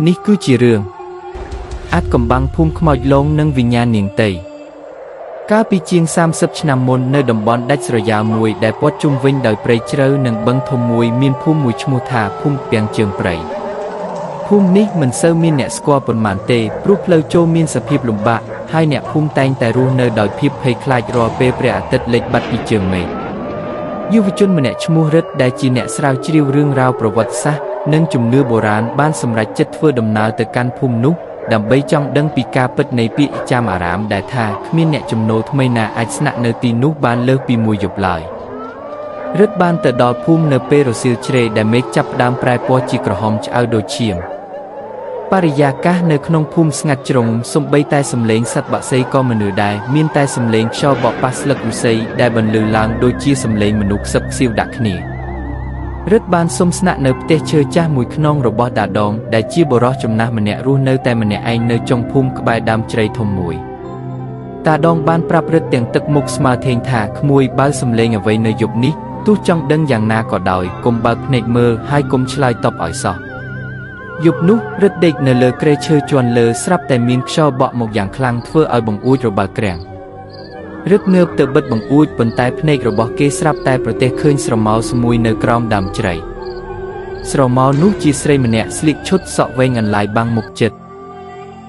នេះគឺជារឿងអាចកំបាំងភូមិខ្មោចលងនិងវិញ្ញាណនាងតីកាលពីជាង30ឆ្នាំមុននៅតំបន់ដាច់ស្រយាលមួយដែលព័ទ្ធជុំវិញដោយព្រៃជ្រៅនិងបឹងធំមួយមានភូមិមួយឈ្មោះថាភូមិពាំងជើងព្រៃភូមិនេះមិនសូវមានអ្នកស្គាល់ប៉ុន្មានទេព្រោះផ្លូវចូលមានសភាពលំបាកហើយអ្នកភូមិតែងតែរស់នៅដោយភាពភ័យខ្លាចរាល់ពេលព្រះអាទិត្យលិចបាត់ពីជើងមេឃយុវជនម្នាក់ឈ្មោះរិទ្ធដែលជាអ្នកស្រាវជ្រាវរឿងរ៉ាវប្រវត្តិសាស្ត្រនិងជំនឿបុរាណបានសម្រេចចិត្តធ្វើដំណើរទៅកាន់ភូមិនោះដើម្បីចង់ដឹងពីការពិតនៃពាក្យចាំអារាមដែលថាគ្មានអ្នកចំណូលថ្មីណាអាចស្នាក់នៅទីនោះបានលើសពីមួយយប់ឡើយរិទ្ធបានទៅដល់ភូមិនៅពេលរសៀលជ្រេដែលមេឃចាប់ផ្ដើមប្រែពណ៌ជាក្រហមឆ្អៅដូចឈាមបរិយាកាសនៅក្នុងភូមិស្ងាត់ជ្រុងសូម្បីតែសំឡេងសត្វបក្សីក៏មិនឮដែរមានតែសំឡេងខ្យល់បក់ប៉ះស្លឹកឫស្សីដែលបន្លឺឡើងដូចជាសំឡេងមនុស្សខ្សឹបខ្សៀវដាក់គ្នារិទ្ធបានសុំស្នាក់នៅផ្ទះឈើចាស់មួយខ្នងរបស់តាដងដែលជាបុរសចំណាស់ម្នាក់រស់នៅតែម្នាក់ឯងនៅចុងភូមិក្បែរដើមជ្រៃធំមួយតាដងបានប្រាប់រិទ្ធទាំងទឹកមុខស្មើធេងថាក្មួយបើសំឡេងអ្វីនៅយប់នេះទោះចង់ដឹងយ៉ាងណាក៏ដោយកុំបើកភ្នែកមើលហើយកុំឆ្លើយតបឲ្យសោះយប់នោះរិទ្ធដេកនៅលើគ្រែឈើជាន់លើស្រាប់តែមានខ្យល់បក់មកយ៉ាងខ្លាំងធ្វើឲ្យបង្អួចរបើកក្រាំងរិទ្ធងើបទៅបិទបង្អួចប៉ុន្តែភ្នែករបស់គេស្រាប់តែប្រទះឃើញស្រមោលស្មួយនៅក្រោមដើមជ្រៃស្រមោលនោះជាស្រីម្នាក់ស្លៀកឈុតសក់វែងអន្លាយបាំងមុខជិត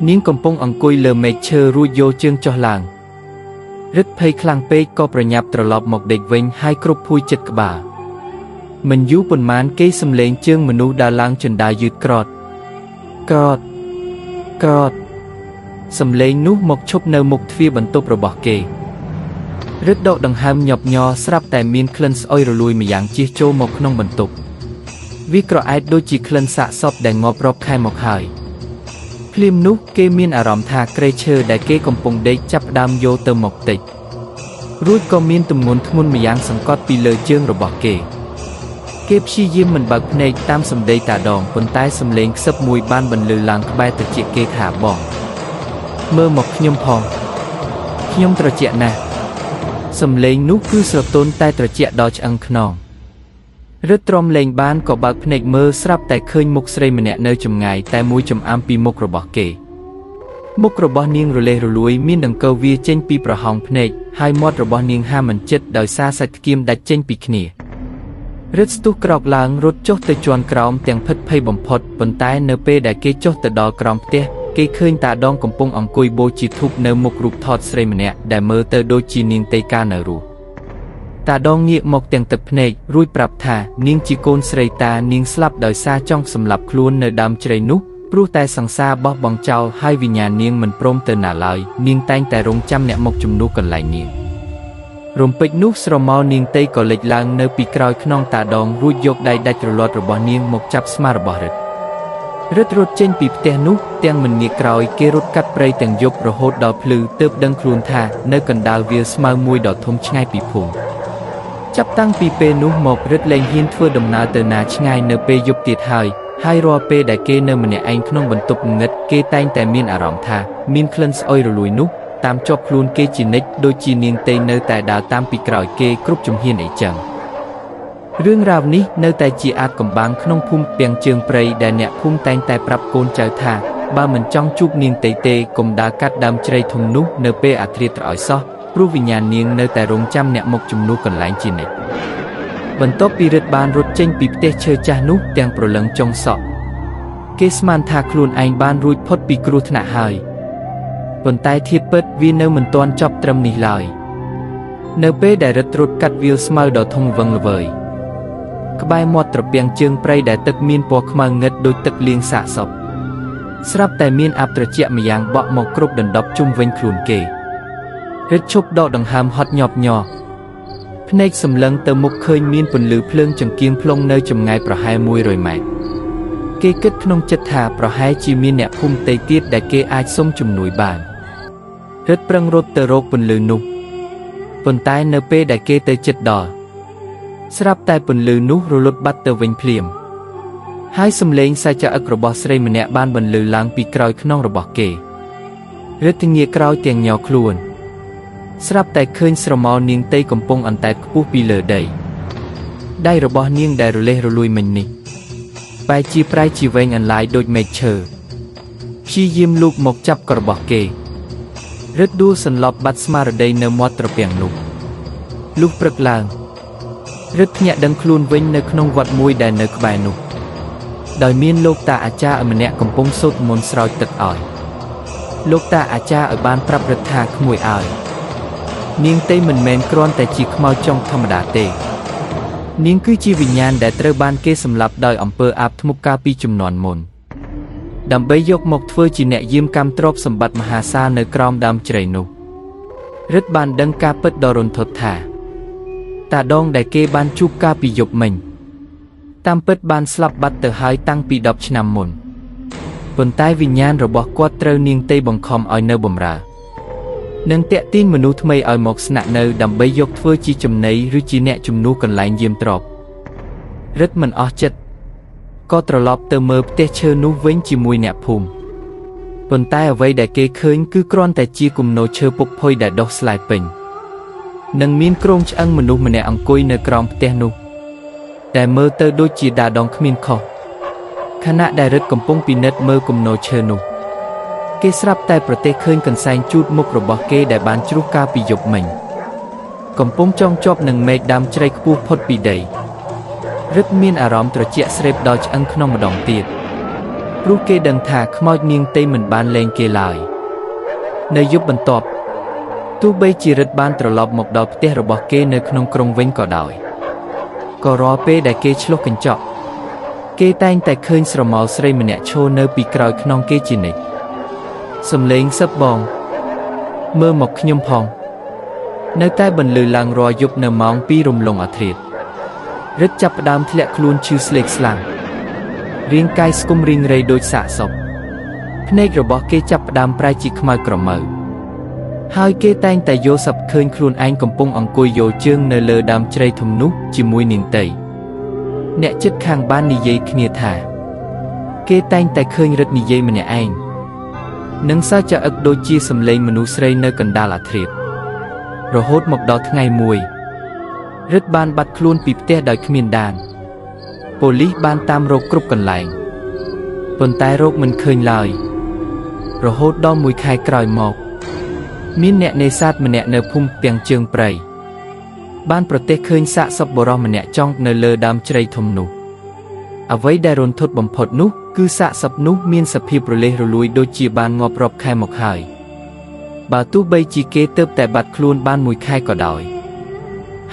នាងកំពុងអង្គុយលើមែកឈើរួចយកជើងចុះឡើងរិទ្ធភ័យខ្លាំងពេកក៏ប្រញាប់ត្រឡប់មកដេកវិញហើយគ្រប់ភួយចិត្តក្បាលមិនយូរប៉ុន្មានគេសំឡេងជើងមនុស្សដើរឡើងជណ្ដើរយឺតក្រត់ក្រត់សំឡេងនោះមកឈប់នៅមុខទ្វារបន្ទប់របស់គេរិទ្ធដកដង្ហើមញាប់ញ័រស្រាប់តែមានក្លិនស្អុយរលួយម្យ៉ាងជិះចូលមកក្នុងបន្ទប់វាក្រអែតដូចជាក្លិនសាកសពដែលងាប់រាប់ខែមកហើយភ្លាមនោះគេមានអារម្មណ៍ថាគ្រែឈើដែលគេកំពុងដេកចាប់ផ្ដើមយោទៅមកតិចរួចក៏មានទម្ងន់ធ្ងន់ម្យ៉ាងសង្កត់ពីលើជើងរបស់គេព្យាយាមមិនបើកភ្នែកតាមសម្ដីតាដងប៉ុន្តែសំឡេងខ្សឹបមួយបានបន្លឺឡើងក្បែរត្រចៀកគេថាបងមើលមកខ្ញុំផងខ្ញុំត្រជាក់ណាស់សំឡេងនោះគឺស្រទន់តែត្រជាក់ដល់ឆ្អឹងខ្នងរិទ្ធទ្រាំលែងបានក៏បើកភ្នែកមើលស្រាប់តែឃើញមុខស្រីម្នាក់នៅចម្ងាយតែមួយចំអាមពីមុខរបស់គេមុខរបស់នាងរលេះរលួយមានដង្កូវវាចេញពីប្រហោងភ្នែកហើយមាត់របស់នាងហាមិនជិតដោយសារសាច់ក្គាមដាច់ចេញពីគ្នារិទ្ធស្ទុះក្រោកឡើងរត់ចុះទៅជាន់ក្រោមទាំងភិតភ័យបំផុតប៉ុន្តែនៅពេលដែលគេចុះទៅដល់ក្រោមផ្ទះគេឃើញតាដងកំពុងអង្គុយបូជាធូបនៅមុខរូបថតស្រីម្នាក់ដែលមើលទៅដូចជានាងតីកានៅរស់តាដងងាកមកទាំងទឹកភ្នែករួចប្រាប់ថានាងជាកូនស្រីតានាងស្លាប់ដោយសារចង់សម្លាប់ខ្លួននៅដើមជ្រៃនោះព្រោះតែសង្សារបោះបង់ចោលហើយវិញ្ញាណនាងមិនព្រមទៅណាឡើយនាងតែងតែរង់ចាំអ្នកមកជំនួសកន្លែងនាងរំពេចនោះស្រមោលនាងតីក៏លេចឡើងនៅពីក្រោយខ្នងតាដងរួចយកដៃដាច់រលាត់របស់នាងមកចាប់ស្មារបស់រិទ្ធរត់ចេញពីផ្ទះនោះទាំងមិនងាកក្រោយគេរត់កាត់ព្រៃទាំងយប់រហូតដល់ភ្លឺទើបដឹងខ្លួនថានៅកណ្ដាលវាលស្មៅមួយដ៏ធំឆ្ងាយពីភូមិចាប់តាំងពីពេលនោះមករិទ្ធលែងហ៊ានធ្វើដំណើរទៅណាឆ្ងាយនៅពេលយប់ទៀតហើយរាល់ពេលដែលគេនៅម្នាក់ឯងក្នុងបន្ទប់ងងឹតគេតែងតែមានអារម្មណ៍ថាមានក្លិនស្អុយរលួយនោះតាមជាប់ខ្លួនគេជានិច្ចដូចជានាងតីនៅតែដើរតាមពីក្រោយគេគ្រប់ជំហានអីចឹងរឿងរ៉ាវនេះនៅតែជាអាថ៌កំបាំងក្នុងភូមិពាំងជើងព្រៃដែលអ្នកភូមិតែងតែប្រាប់កូនចៅថាបើមិនចង់ជួបនាងតីទេកុំដើរកាត់ដើមជ្រៃធំនោះនៅពេលអាធ្រាត្រឲ្យសោះព្រោះវិញ្ញាណនាងនៅតែរង់ចាំអ្នកមកជំនួសកន្លែងជានិច្ចបន្ទាប់ពីរិទ្ធបានរត់ចេញពីផ្ទះឈើចាស់នោះទាំងប្រលឹងចុងសក់គេស្មានថាខ្លួនឯងបានរួចផុតពីគ្រោះថ្នាក់ហើយប៉ុន្តែធៀបពិតវានៅមិនទាន់ចប់ត្រឹមនេះឡើយនៅពេលដែលរិទ្ធរត់កាត់វាលស្មៅដ៏ធំវឹងល្វើយក្បែរមាត់ត្រពាំងជើងព្រៃដែលទឹកមានពណ៌ខ្មៅងឹតដូចទឹកលាងសាកសពស្រាប់តែមានអាប់ត្រជាក់ម្យ៉ាងបក់មកគ្រប់ដណ្ដប់ជុំវិញខ្លួនគេរិទ្ធឈប់ដកដង្ហើមហត់ញាប់ញ័រភ្នែកសម្លឹងទៅមុខឃើញមានពន្លឺភ្លើងចង្គៀងផ្លុំនៅចម្ងាយប្រហែល100ម៉ែត្រគេគិតក្នុងចិត្តថាប្រហែលជាមានអ្នកភូមិផ្ទៃទៀតដែលគេអាចសុំជំនួយបានរិទ្ធប្រឹងរត់ទៅរកពន្លឺនោះប៉ុន្តែនៅពេលដែលគេទៅជិតដល់ស្រាប់តែពន្លឺនោះរលត់បាត់ទៅវិញភ្លាមហើយសំឡេងសាច់ឆ្អឹករបស់ស្រីម្នាក់បានបន្លឺឡើងពីក្រោយខ្នងរបស់គេរិទ្ធងាកក្រោយទាំងញ័រខ្លួនស្រាប់តែឃើញស្រមោលនាងតីកំពុងអន្តែតខ្ពស់ពីលើដីដៃរបស់នាងដែលរលេះរលួយមិញនេះបែរជាប្រៃជាវែងអន្លាយដូចមែកឈើ ព្យាយាមលូកមកចាប់ករបស់គេរឹតដួលសន្លប់បាត់ស្មារតីនៅមាត់ត្រពាំងនោះលុះព្រឹកឡើងរឹតភ្ញាក់ដឹងខ្លួនវិញនៅក្នុងវត្តមួយដែលនៅក្បែរនោះដោយមានលោកតាអាចារ្យម្នាក់កំពុងសូត្រមន្តស្រោចទឹកឲ្យលោកតាអាចារ្យឲ្យបានប្រាប់រឹតថាក្មួយឲ្យនាងទេមិនមែនគ្រាន់តែជាខ្មោចចុងធម្មតាទេនាងគឺជាវិញ្ញាណដែលត្រូវបានគេសម្លាប់ដោយអំពើអាបធ្មប់កាលពីជំនាន់មុនដើម្បីយកមកធ្វើជាអ្នកយាមកម្មទ្រព្យសម្បត្តិមហាសាលនៅក្រោមដើមជ្រៃនោះរឹតបានដឹងការពិតដ៏រន្ធត់ថាតាដងដែលគេបានជួបកាលពីយប់មិញតាមពិតបានស្លាប់បាត់ទៅហើយតាំងពី10ឆ្នាំមុនប៉ុន្តែវិញ្ញាណរបស់គាត់ត្រូវនាងទេបង្ខំឲ្យនៅបម្រើនិងតាក់ទាញមនុស្សថ្មីឲ្យមកស្នាក់នៅដើម្បីយកធ្វើជាចំណីឬជាអ្នកជំនួសកន្លែងយាមទ្រព្យរឹតមិនអស់ចិត្តក៏ត្រឡប់ទៅមើលផ្ទះឈើនោះវិញជាមួយអ្នកភូមិប៉ុន្តែអ្វីដែលគេឃើញគឺគ្រាន់តែជាគំនរឈើពុកផុយដែលដុះស្លាយពេញនិងមានគ្រោងឆ្អឹងមនុស្សម្នាក់អង្គុយនៅក្រោមផ្ទះនោះដែលមើលទៅដូចជាដាដងគ្មានខុសខណៈដែលរឹតកំពុងពិនិត្យមើលគំនរឈើនោះគេស្រាប់តែប្រទះឃើញកន្សែងជូតមុខរបស់គេដែលបានជ្រុះកាលពីយប់មិញកំពុងចងជាប់នឹងមែកដើមជ្រៃខ្ពស់ផុតពីដីរឹតមានអារម្មណ៍ត្រជាក់ស្រេបដល់ឆ្អឹងក្នុងម្ដងទៀតព្រោះគេដឹងថាខ្មោចនាងទេមិនបានលែងគេឡើយនៅយប់បន្ទាប់ទោះបីជារឹតបានត្រឡប់មកដល់ផ្ទះរបស់គេនៅក្នុងក្រុងវិញក៏ដោយក៏រាល់ពេលដែលគេឆ្លុះកញ្ចក់គេតែងតែឃើញស្រមោលស្រីម្នាក់ឈរនៅពីក្រោយខ្នងគេជានិច្ចសំឡេងសឹបបងមើលមកខ្ញុំផងនៅតែបន្លឺឡើងរាល់យប់នៅម៉ោង2រំលងអធ្រាត្ររឹតចាប់ផ្ដើមធ្លាក់ខ្លួនឈឺស្លេកស្លាំងរាងកាយស្គមរីងរៃដូចសាកសពភ្នែករបស់គេចាប់ផ្ដើមប្រែជាខ្មៅក្រមៅហើយគេតែងតែយល់សប្តិឃើញខ្លួនឯងកំពុងអង្គុយយោជើងនៅលើដើមជ្រៃធំនោះជាមួយនាងតីអ្នកជិតខាងបាននិយាយគ្នាថាគេតែងតែឃើញរឹតនិយាយម្នាក់ឯងនិងសើចអឹកដូចជាសំឡេងមនុស្សស្រីនៅកណ្ដាលអធ្រាត្ររហូតមកដល់ថ្ងៃមួយរឹតបានបាត់ខ្លួនពីផ្ទះដោយគ្មានដានប៉ូលីសបានតាមរកគ្រប់កន្លែងប៉ុន្តែរកមិនឃើញឡើយរហូតដល់មួយខែក្រោយមកមានអ្នកនេសាទម្នាក់នៅភូមិពាំងជើងព្រៃបានប្រទះឃើញសាកសពបុរសម្នាក់ចង់នៅលើដើមជ្រៃធំនោះអ្វីដែលរន្ធត់បំផុតនោះគឺសាកសពនោះមានសភាពរលេះរលួយដូចជាបានងាប់រាប់ខែមកហើយបើទោះបីជាគេទើបតែបាត់ខ្លួនបានមួយខែក៏ដោយ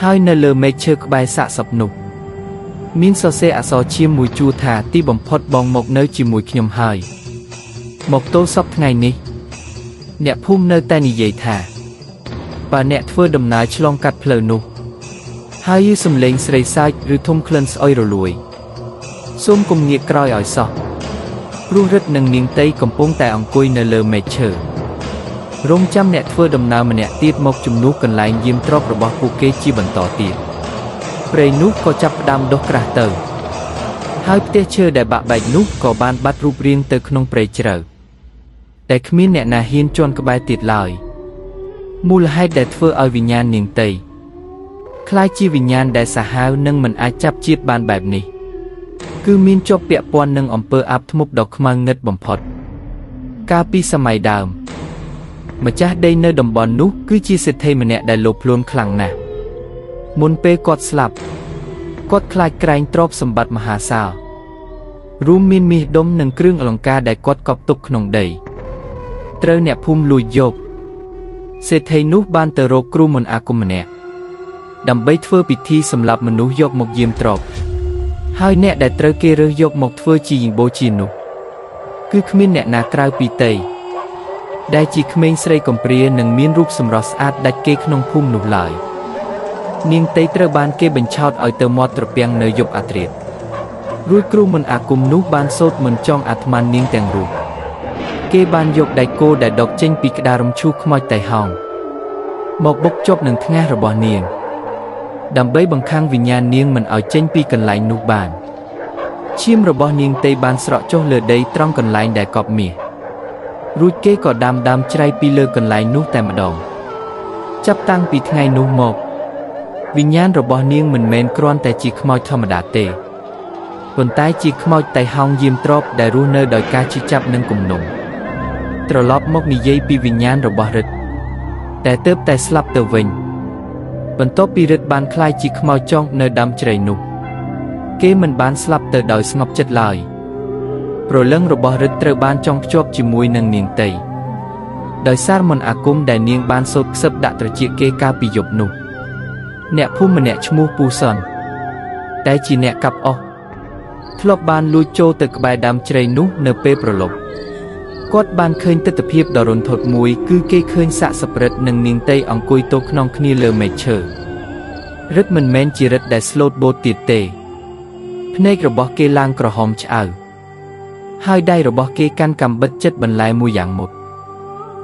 ហើយនៅលើមែកឈើក្បែរសាកសពនោះមានសរសេរអក្សរឈាមមួយជួរថាទីបំផុតបងមកនៅជាមួយខ្ញុំហើយមកទល់សពថ្ងៃនេះអ្នកភូមិនៅតែនិយាយថាបើអ្នកធ្វើដំណើរឆ្លងកាត់ផ្លូវនោះហើយយឺសំឡេងស្រីសើចឬធំក្លិនស្អុយរលួយសូមកុំងាកក្រោយឲ្យសោះព្រោះរឹតនិងនាងតីកំពុងតែអង្គុយនៅលើមែកឈើរងចាំអ្នកធ្វើដំណើរម្នាក់ទៀតមកជំនួសកន្លែងយាមទ្រព្យរបស់ពួកគេជាបន្តទៀតព្រៃនោះក៏ចាប់ផ្ដើមដុះក្រាស់ទៅហើយផ្ទះឈើដែលបាក់បែកនោះក៏បានបាត់រូបរាងទៅក្នុងព្រៃជ្រៅតែគ្មានអ្នកណាហ៊ានជន់ក្បែរទៀតឡើយមូលហេតុដែលធ្វើឲ្យវិញ្ញាណនាងតីក្លាយជាវិញ្ញាណដែលសាហាវនិងមិនអាចចាប់ជាតិបានបែបនេះគឺមានជាប់ពាក់ព័ន្ធនឹងអំពើអាបធ្មប់ដ៏ខ្មៅងងឹតបំផុតកាលពីសម័យដើមម្ចាស់ដីនៅតំបន់នោះគឺជាសេដ្ឋីម្នាក់ដែលលោភលន់ខ្លាំងណាស់មុនពេលគាត់ស្លាប់គាត់ខ្លាចក្រែងទ្រព្យសម្បត្តិមហាសាលរួមមានមាសដុំនិងគ្រឿងអលង្ការដែលគាត់កប់ទុកក្នុងដីត្រូវអ្នកភូមិលួចយកសេដ្ឋីនោះបានទៅរកគ្រូមន្តអាគមម្នាក់ដើម្បីធ្វើពិធីសម្លាប់មនុស្សយកមកយាមទ្រព្យហើយអ្នកដែលត្រូវគេរើសយកមកធ្វើជាយិងបូជានោះគឺគ្មានអ្នកណាក្រៅពីតីដែលជាក្មេងស្រីកំព្រានិងមានរូបសម្រស់ស្អាតដាច់គេក្នុងភូមិនោះឡើយនាងតីត្រូវបានគេបញ្ឆោតឲ្យទៅមាត់ត្រពាំងនៅយប់អធ្រាត្ររួចគ្រូមន្តអាគមនោះបានសូត្រមន្តចងអាត្មានាងទាំងរូបគេបានយកដៃគោដែលដកចេញពីក្តាររំឈូសខ្មោចតៃហោងមកបុកជាប់នឹងថ្ងាសរបស់នាងដើម្បីបង្ខាំងវិញ្ញាណនាងមិនឲ្យចេញពីកន្លែងនោះបានឈាមរបស់នាងទេបានស្រក់ចុះលើដីត្រង់កន្លែងដែលកប់មាសរួចគេក៏ដាំដើមជ្រៃពីលើកន្លែងនោះតែម្ដងចាប់តាំងពីថ្ងៃនោះមកវិញ្ញាណរបស់នាងមិនមែនគ្រាន់តែជាខ្មោចធម្មតាទេប៉ុន្តែជាខ្មោចតៃហោងយាមទ្រព្យដែលរស់នៅដោយការជិះចាប់និងគំនុំ ត្រឡប់មកនិយាយពីវិញ្ញាណរបស់រិទ្ធតែទើបតែស្លាប់ទៅវិញបន្ទាប់ពីរិទ្ធបានក្លាយជាខ្មោចចុងនៅដើមជ្រៃនោះគេមិនបានស្លាប់ទៅដោយស្ងប់ចិត្តឡើយព្រលឹងរបស់រិទ្ធត្រូវបានចងភ្ជាប់ជាមួយនឹងនាងតីដោយសារមន្តអាគមដែលនាងបានសូត្រខ្សឹបដាក់ត្រចៀកគេកាលពីយប់នោះអ្នកភូមិម្នាក់ឈ្មោះពូសនតែជាអ្នកកាប់អុសធ្លាប់បានលួចចូលទៅក្បែរដើមជ្រៃនោះនៅពេលប្រឡប់គាត់បានឃើញទិដ្ឋភាពដ៏រន្ធត់មួយគឺគេឃើញសាក់សប្រិតនិងនាងតីអង្គុយទោក្នុងគ្នាលើមែកឈើរិទ្ធមិនមែនជារិទ្ធដែលស្លូតបូតទៀតទេភ្នែករបស់គេឡើងក្រហមឆ្អៅហើយដៃរបស់គេកាន់កាំបិតចិត្តបន្លែមួយយ៉ាងមុត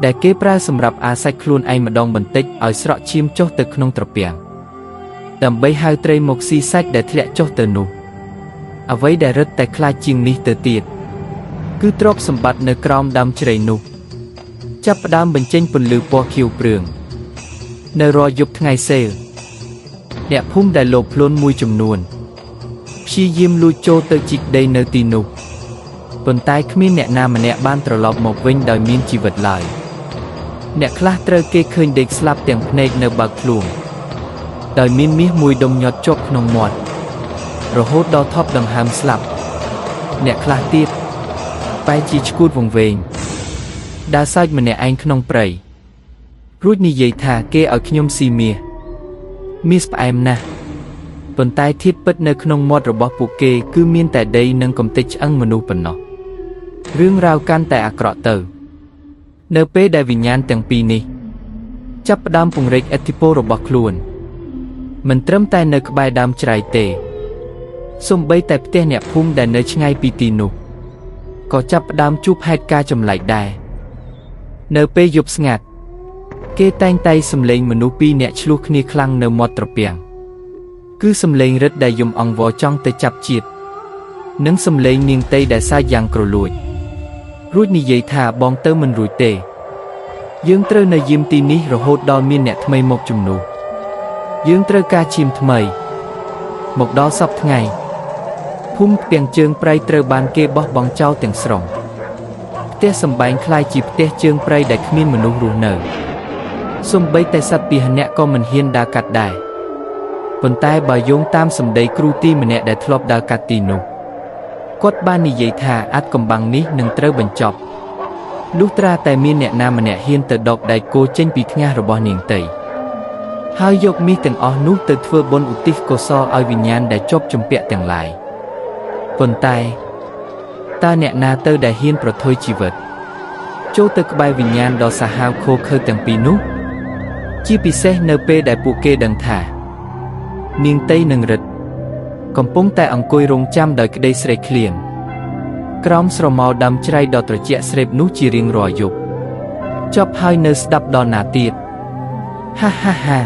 ដែលគេប្រើសម្រាប់អាសាច់ខ្លួនឯងម្ដងបន្តិចឲ្យស្រក់ឈាមចុះទៅក្នុងត្រពាំងដើម្បីហៅត្រីមកស៊ីសាច់ដែលធ្លាក់ចុះទៅនោះអ្វីដែលរិទ្ធតែខ្លាចជាងនេះទៅទៀតគឺទ្រព្យសម្បត្តិនៅក្រោមដើមជ្រៃនោះចាប់ផ្ដើមបញ្ចេញពន្លឺពណ៌ខៀវព្រឿងនៅរាល់យប់ថ្ងៃសេលអ្នកភូមិដែលលោភលន់មួយចំនួនព្យាយាមលួចចូលទៅជីកដីនៅទីនោះប៉ុន្តែគ្មានអ្នកណាម្នាក់បានត្រឡប់មកវិញដោយមានជីវិតឡើយអ្នកខ្លះត្រូវគេឃើញដេកស្លាប់ទាំងភ្នែកនៅបើកខ្លួនដោយមានមាសមួយដុំញាត់ជាប់ក្នុងមាត់រហូតដល់ថប់ដង្ហើមស្លាប់អ្នកខ្លះទៀតបែរជាឈួតវង្វេងដើរសើចម្នាក់ឯងក្នុងព្រៃរួចនិយាយថាគេឲ្យខ្ញុំស៊ីមាសផ្អែមណាស់ប៉ុន្តែធាតុពិតនៅក្នុងមាត់របស់ពួកគេគឺមានតែដីនិងកំទេចឆ្អឹងមនុស្សប៉ុណ្ណោះរឿងរ៉ាវកាន់តែអាក្រក់ទៅនៅពេលដែលវិញ្ញាណទាំងពីរនេះចាប់ផ្ដើមពង្រីកឥទ្ធិពលរបស់ខ្លួនមិនត្រឹមតែនៅក្បែរដើមជ្រៃទេសូម្បីតែផ្ទះអ្នកភូមិដែលនៅឆ្ងាយពីទីនោះក៏ចាប់ផ្ដើមជួបហេតុការណ៍ចម្លែកដែរនៅពេលយប់ស្ងាត់គេតែងតែសម្លេងមនុស្សពីរនាក់ឆ្លោះគ្នាខ្លាំងនៅមាត់ត្រពាំងគឺសម្លេងរិទ្ធដែលយំអង្វរចង់ទៅចាប់ជាតិនិងសម្លេងនាងតីដែលសើចយ៉ាងគ្រលួចរួចនិយាយថាបងទៅមិនរួចទេយើងត្រូវនៅយាមទីនេះរហូតដល់មានអ្នកថ្មីមកជំនួសយើងត្រូវការឈាមថ្មីមកដល់សប្តាហ៍ថ្ងៃភូមិទាំងជើងព្រៃត្រូវបានគេបោះបង់ចោលទាំងស្រុងផ្ទះសម្បែងคล้ายជាផ្ទះជើងព្រៃដែលគ្មានមនុស្សរស់នៅសូម្បីតែសត្វពាហនៈក៏មិនហ៊ានដើរកាត់ដែរប៉ុន្តែបើយោងតាមសម្ដីគ្រូទីម្នាក់ដែលធ្លាប់ដើរកាត់ទីនោះគាត់បាននិយាយថាអាចកំបាំងនេះនឹងត្រូវបញ្ចប់លុះត្រាតែមានអ្នកណាម្នាក់ហ៊ានទៅដកដៃគោចេញពីថ្ងាសរបស់នាងតីហើយយកមាសទាំងអស់នោះទៅធ្វើបុណ្យឧទ្ទិសកុសលឲ្យវិញ្ញាណដែលជាប់ជំពាក់ទាំងឡាយប៉ុន្តែតើអ្នកណាទៅដែលហ៊ានប្រថុយជីវិតចូលទៅក្បែរវិញ្ញាណដ៏សាហាវឃោរឃៅទាំងពីរនោះជាពិសេសនៅពេលដែលពួកគេដឹងថានាងតីនិងរិទ្ធកំពុងតែអង្គុយរង់ចាំដោយក្តីស្រេកឃ្លានក្រោមស្រមោលដើមជ្រៃដ៏ត្រជាក់ស្រេបនោះជារៀងរាល់យប់ចប់ហើយនៅស្ដាប់ដល់ណាទៀតហា